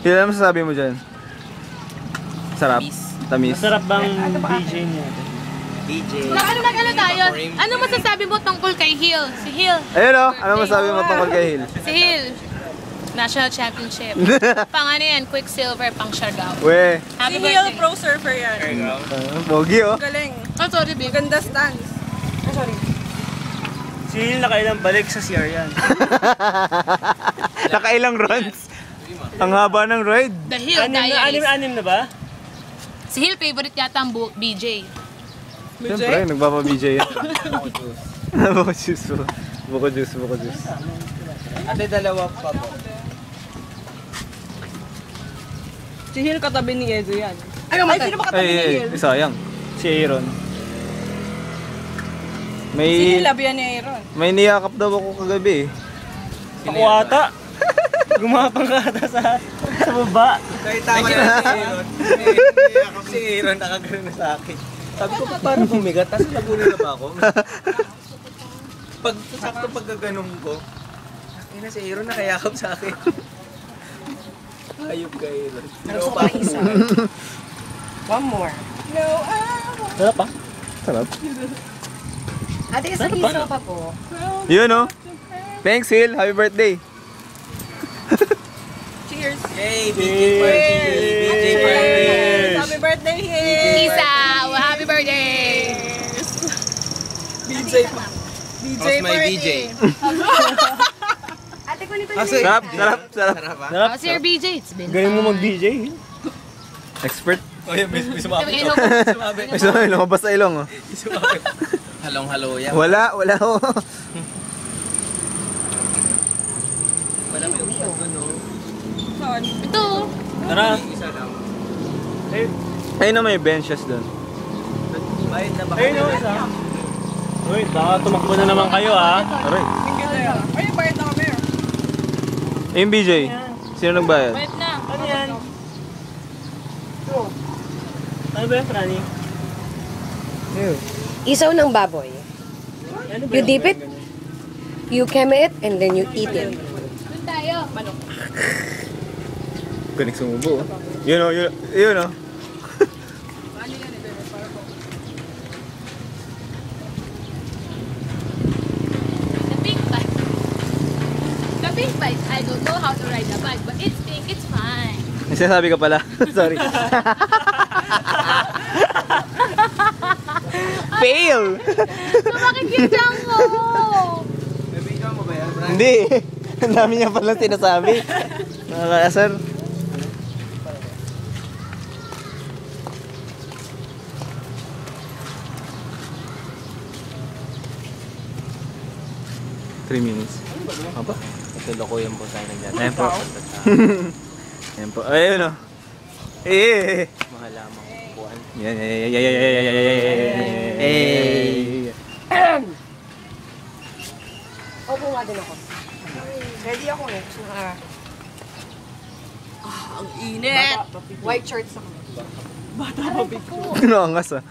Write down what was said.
Hindi naman masasabi mo dyan. Sarap. Tamis. Masarap bang BJ niya? BJ. Ano tayo? Ano masasabi mo tungkol kay Hill? Si Hill. Ayun o, ano masasabi mo tungkol kay Hill? Si Hill. National Championship. Pang ano yan, Quicksilver, pang Siargao. We. Happy Si Hill birthday. pro surfer yan. Pogi oh. Galing. Oh, sorry, babe. Ganda stance. Oh, sorry. Si Hill nakailang balik sa CR yan. Nakailang runs. Ang haba ng ride. The Hill Diaries. Anim na ba? Si Hill, favorite yata ang BJ. Siyempre, nagpapa-BJ yan. Buko juice. Buko juice. Ate, dalawa pa po. Si Hill katabi ni Edo yan. Ay, sino ba katabi ni Hill? Sayang. Si Aaron. Si Hill, labi yan ni Aaron. May niyakap daw ako kagabi eh. Ako ata. Gumapang ka ata sa baba. Kaya tama na si Aaron. Si Aaron nakagano na sa akin. Sabi ko, parang bumigat, tapos nagulo na ba ako? Sakto pagkaganong ko, na si Aaron nakayakap sa akin. Ayop ka, Aaron. Pero pa isa. One more. No, Sarap pa? Sarap. Ate, isa isa pa po. Yun oh. Thanks Hill, happy birthday. Cheers. Yay, BJ birthday! BJ birthday! Happy birthday, Hill! Isa, happy birthday! BJ pa. BJ How's my birthday. BJ? Ate, kunin ko Sarap. Sarap ah. Sarap. How's your BJ? It's been Galing mo mag-BJ. Expert. Oh, yun, may sumabi. Ilong. Sumabi. May sa ilong, mabas sa ilong oh. Sumabi. Halong-halo yan. Wala oh. Wala may upo doon, no? Saan? Ito. Tara. Isa lang. Ayun na may benches doon. Bayad na ba? Ayun o, isa. Uy, baka tumakbo na naman kayo ah. Aray. Ay, bayad na kami. Ayun BJ. Sino nagbayad? Wait na. Ano yan? Ano ba yan, Franny? Isaw ng baboy. Ano ba You yung dip it, ganun? you keme it, and then you eat it. Doon tayo. Manok. Galing sumubo oh. Yun oh, yun oh. The pink bike. The pink bike. I don't know how to ride a bike, but it's pink. It's fine. May sinasabi ka pala. Sorry. Fail! Makikitang mo. Nabigyan mo ba yan, Brian? Hindi. Ang dami niya pala sinasabi. Nakakasar. Three minutes. Apa? Ito loko yung po tayo nandiyan. Ayan po. Ayan po. Ayun o. Eh. Mahal lamang buwan. Yan. Opo nga din ako. Ready ako eh. Ang init. White shorts ako. Ano angas ah.